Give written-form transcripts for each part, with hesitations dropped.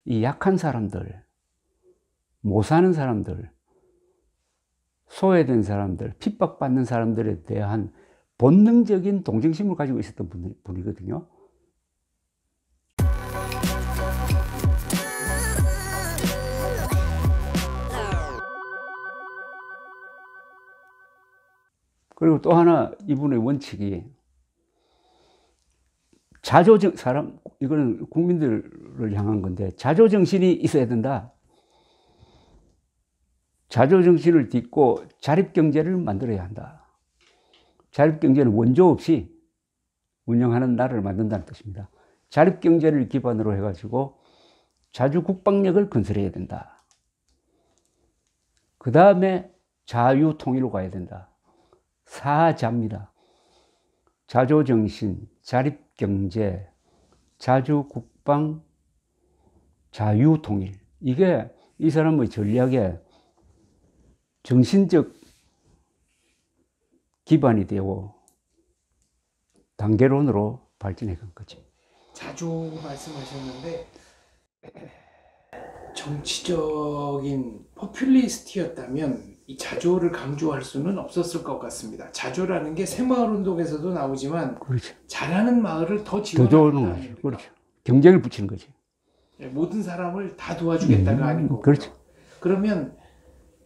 이 약한 사람들, 못 사는 사람들, 소외된 사람들, 핍박받는 사람들에 대한 본능적인 동정심을 가지고 있었던 분이거든요. 그리고 또 하나 이분의 원칙이 이거는 국민들을 향한 건데, 자조정신이 있어야 된다. 자조정신을 딛고 자립경제를 만들어야 한다. 자립경제는 원조 없이 운영하는 나라를 만든다는 뜻입니다. 자립경제를 기반으로 해가지고 자주국방력을 건설해야 된다. 그 다음에 자유통일로 가야 된다. 사자입니다. 자조정신, 자립경제, 자주국방, 자유통일. 이게 이 사람의 전략의 정신적 기반이 되고 단계론으로 발전해 간 거지. 자주 말씀하셨는데 정치적인 포퓰리스트였다면 이 자조를 강조할 수는 없었을 것 같습니다. 자조라는 게 새마을운동에서도 나오지만, 그렇죠, 잘하는 마을을 더 지원하는 거죠. 그렇죠. 경쟁을 붙이는 거지. 모든 사람을 다 도와주겠다가 아닌 거고요. 그렇죠. 그러면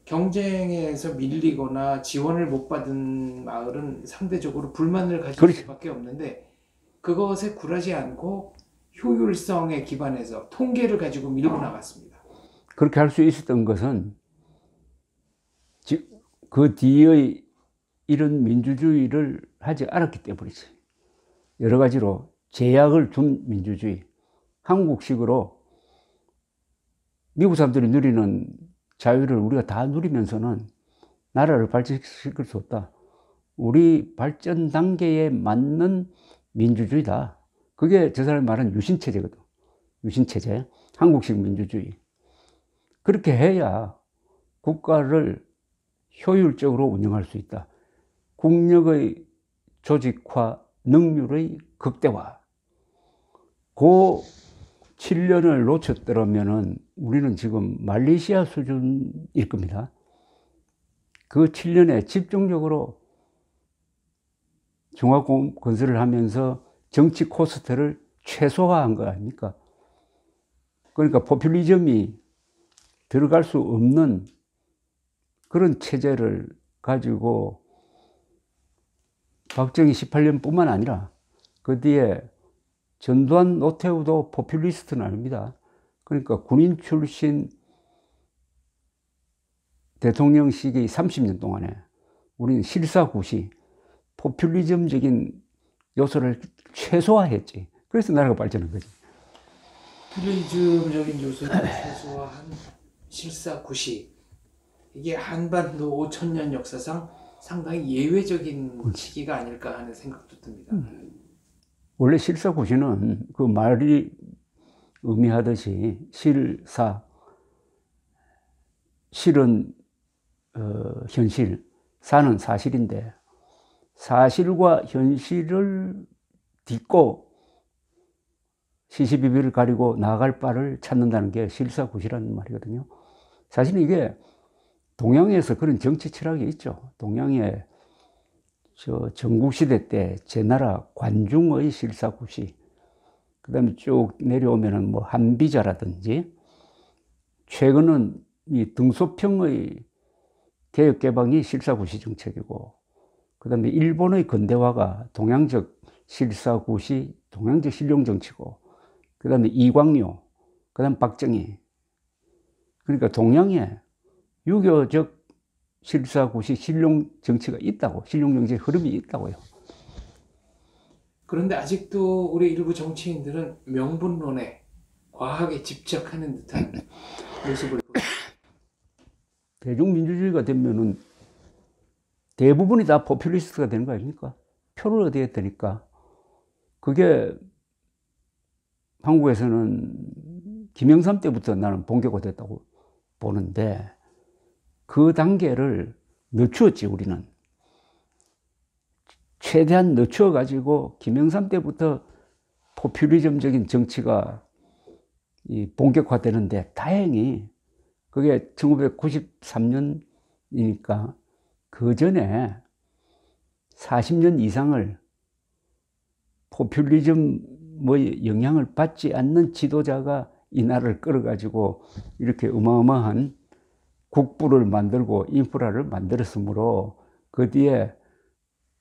경쟁에서 밀리거나 지원을 못 받은 마을은 상대적으로 불만을 가질 그렇죠. 수밖에 없는데, 그것에 굴하지 않고 효율성에 기반해서 통계를 가지고 밀고 나갔습니다. 그렇게 할 수 있었던 것은 그 뒤의 이런 민주주의를 하지 않았기 때문이지. 여러 가지로 제약을 둔 민주주의, 한국식으로 미국 사람들이 누리는 자유를 우리가 다 누리면서는 나라를 발전시킬 수 없다. 우리 발전 단계에 맞는 민주주의다. 그게 저 사람이 말하는 유신체제거든. 유신체제, 한국식 민주주의. 그렇게 해야 국가를 효율적으로 운영할 수 있다. 국력의 조직화, 능률의 극대화. 그 7년을 놓쳤더라면 우리는 지금 말레이시아 수준일 겁니다. 그 7년에 집중적으로 종합 건설을 하면서 정치 코스트를 최소화한 거 아닙니까? 그러니까 포퓰리즘이 들어갈 수 없는 그런 체제를 가지고 박정희 18년뿐만 아니라 그 뒤에 전두환, 노태우도 포퓰리스트는 아닙니다. 그러니까 군인 출신 대통령 시기 30년 동안에 우리는 실사구시, 포퓰리즘적인 요소를 최소화했지. 그래서 나라가 발전한 거지. 포퓰리즘적인 요소를 최소화한 실사구시. 이게 한반도 5,000년 역사상 상당히 예외적인 시기가 아닐까 하는 생각도 듭니다. 원래 실사구시는 그 말이 의미하듯이 실은 현실, 사는 사실인데, 사실과 현실을 딛고 시시비비를 가리고 나아갈 바를 찾는다는 게 실사구시라는 말이거든요. 사실 이게 동양에서 그런 정치 철학이 있죠. 동양의 전국시대 때 제나라 관중의 실사구시, 그 다음에 쭉 내려오면은 뭐 한비자라든지, 최근은 이 등소평의 개혁개방이 실사구시 정책이고, 그 다음에 일본의 근대화가 동양적 실사구시, 동양적 실용정치고, 그 다음에 이광요, 그 다음 박정희. 그러니까 동양에 유교적 실사구시 실용정치가 있다고, 실용정치의 흐름이 있다고요. 그런데 아직도 우리 일부 정치인들은 명분론에 과하게 집착하는 듯한 모습을 보입니다. 대중민주주의가 되면은 대부분이 다 포퓰리스트가 되는 거 아닙니까? 표를 얻어야 되니까. 그게 한국에서는 김영삼 때부터 나는 본격화 됐다고 보는데, 그 단계를 늦추었지, 우리는. 최대한 늦춰가지고 김영삼 때부터 포퓰리즘적인 정치가 본격화되는데 다행히 그게 1993년이니까 그 전에 40년 이상을 포퓰리즘 영향을 받지 않는 지도자가 이 나라를 끌어가지고 이렇게 어마어마한 국부를 만들고 인프라를 만들었으므로 그 뒤에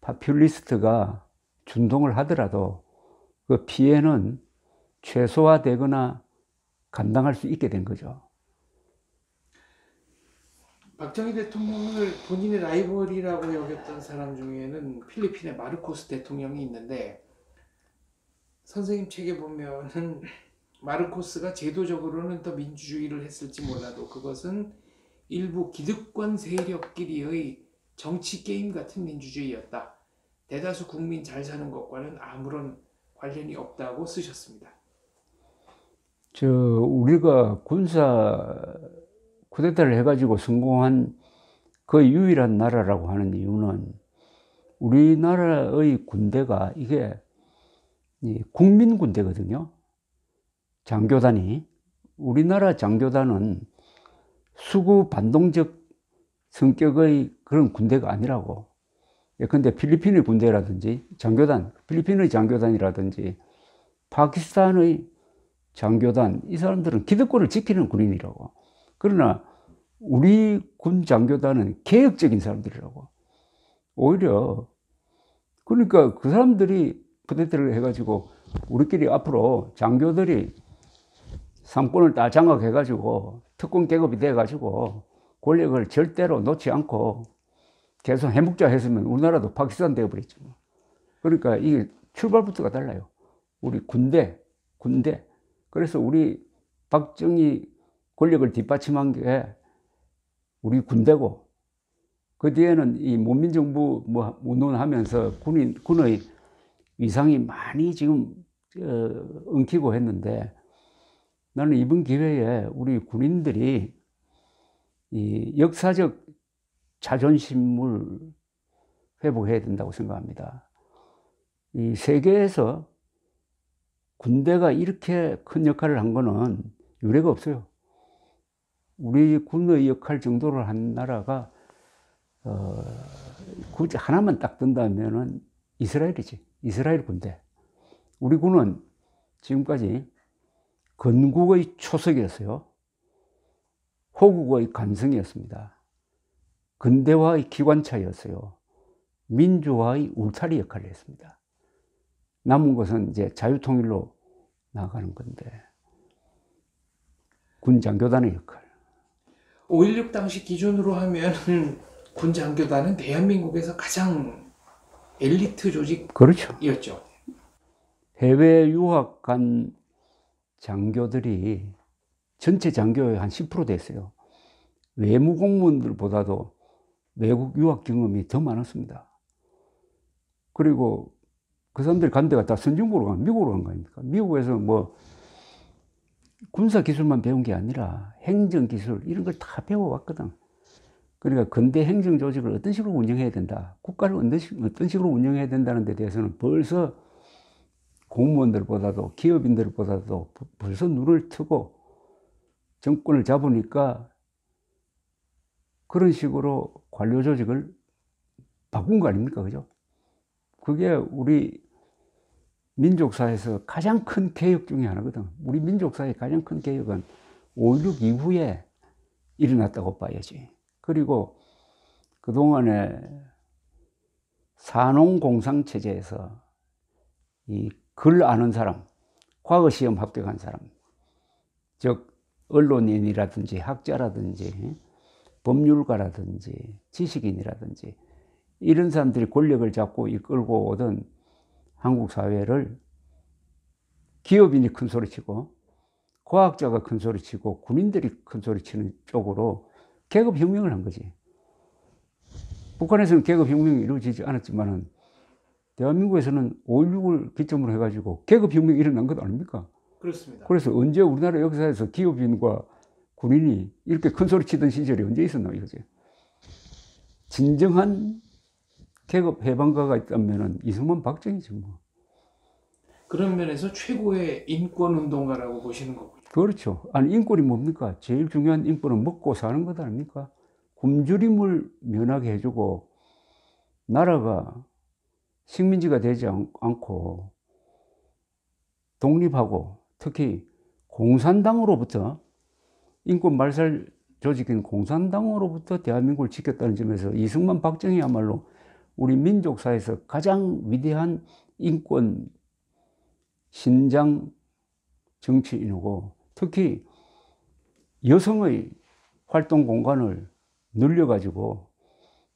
파퓰리스트가 준동을 하더라도 그 피해는 최소화되거나 감당할 수 있게 된 거죠. 박정희 대통령을 본인의 라이벌이라고 여겼던 사람 중에는 필리핀의 마르코스 대통령이 있는데, 선생님 책에 보면은 마르코스가 제도적으로는 더 민주주의를 했을지 몰라도 그것은 일부 기득권 세력끼리의 정치 게임 같은 민주주의였다. 대다수 국민 잘 사는 것과는 아무런 관련이 없다고 쓰셨습니다. 우리가 군사 쿠데타를 해가지고 성공한 그 유일한 나라라고 하는 이유는 우리나라의 군대가 이게 국민 군대거든요. 장교단이. 우리나라 장교단은 수구 반동적 성격의 그런 군대가 아니라고. 예컨대 필리핀의 군대라든지 장교단, 필리핀의 장교단이라든지 파키스탄의 장교단, 이 사람들은 기득권을 지키는 군인이라고. 그러나 우리 군 장교단은 개혁적인 사람들이라고. 오히려 그러니까 그 사람들이 쿠데타를 해가지고 우리끼리 앞으로 장교들이 상권을 다 장악해가지고 특권 계급이 돼가지고 권력을 절대로 놓지 않고 계속 해묵자 했으면 우리나라도 파키스탄 되어버렸죠. 그러니까 이게 출발부터가 달라요. 우리 군대. 그래서 우리 박정희 권력을 뒷받침한 게 우리 군대고, 그 뒤에는 이 문민정부 운운하면서 군의 위상이 많이 지금 엉키고 했는데, 나는 이번 기회에 우리 군인들이 이 역사적 자존심을 회복해야 된다고 생각합니다. 이 세계에서 군대가 이렇게 큰 역할을 한 거는 유례가 없어요. 우리 군의 역할 정도를 한 나라가 굳이 하나만 딱 든다면은 이스라엘이지. 이스라엘 군대. 우리 군은 지금까지 건국의 초석이었어요. 호국의 간성이었습니다. 근대화의 기관차였어요. 민주화의 울타리 역할을 했습니다. 남은 것은 이제 자유통일로 나아가는 건데, 군 장교단의 역할. 5.16 당시 기준으로 하면 군 장교단은 대한민국에서 가장 엘리트 조직이었죠. 그렇죠. 해외 유학 간 장교들이 전체 장교의 한 10% 됐어요. 외무 공무원들보다도 외국 유학 경험이 더 많았습니다. 그리고 그 사람들이 간 데가 다 선진국으로 간, 미국으로 간 거 아닙니까? 미국에서 군사 기술만 배운 게 아니라 행정 기술 이런 걸 다 배워왔거든. 그러니까 근대 행정 조직을 어떤 식으로 운영해야 된다, 국가를 어떤 식으로 운영해야 된다는 데 대해서는 벌써 공무원들보다도 기업인들보다도 벌써 눈을 트고 정권을 잡으니까 그런 식으로 관료 조직을 바꾼 거 아닙니까? 그죠? 그게 우리 민족사에서 가장 큰 개혁 중에 하나거든. 우리 민족사의 가장 큰 개혁은 5.16 이후에 일어났다고 봐야지. 그리고 그동안에 산업공상체제에서 이 글 아는 사람, 과거시험 합격한 사람, 즉 언론인이라든지 학자라든지 법률가라든지 지식인이라든지 이런 사람들이 권력을 잡고 이끌고 오던 한국 사회를 기업인이 큰 소리치고 과학자가 큰 소리치고 군인들이 큰 소리치는 쪽으로 계급혁명을 한 거지. 북한에서는 계급혁명이 이루어지지 않았지만은 대한민국에서는 5.16을 기점으로 해가지고 계급혁명이 일어난 것 아닙니까? 그렇습니다. 그래서 언제 우리나라 역사에서 기업인과 군인이 이렇게 큰 소리 치던 시절이 언제 있었나 이거지. 진정한 계급 해방가가 있다면은 이승만 박정희지 뭐. 그런 면에서 최고의 인권운동가라고 보시는 거군요. 그렇죠. 아니, 인권이 뭡니까? 제일 중요한 인권은 먹고 사는 것 아닙니까? 굶주림을 면하게 해주고, 나라가 식민지가 되지 않고, 독립하고, 특히 공산당으로부터, 인권 말살 조직인 공산당으로부터 대한민국을 지켰다는 점에서 이승만, 박정희야말로 우리 민족사에서 가장 위대한 인권 신장 정치인이고, 특히 여성의 활동 공간을 늘려가지고,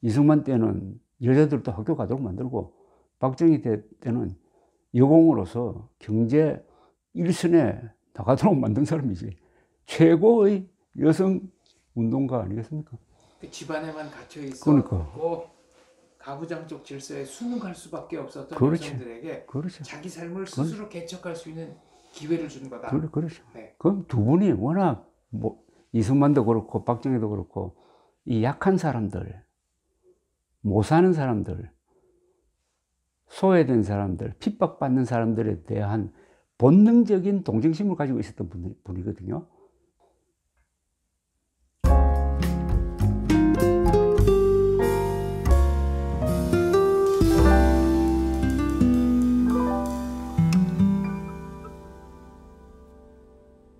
이승만 때는 여자들도 학교 가도록 만들고, 박정희 때는 여공으로서 경제 일선에 나가도록 만든 사람이지. 최고의 여성 운동가 아니겠습니까? 그 집안에만 갇혀 있어 그러니까. 가부장적 질서에 순응할 수밖에 없었던 그렇지. 여성들에게 그렇죠. 자기 삶을 스스로 개척할 수 있는 기회를 준 거다. 그렇죠. 네. 그럼 두 분이 워낙 이승만도 그렇고 박정희도 그렇고 이 약한 사람들, 못 사는 사람들, 소외된 사람들, 핍박받는 사람들에 대한 본능적인 동정심을 가지고 있었던 분이거든요.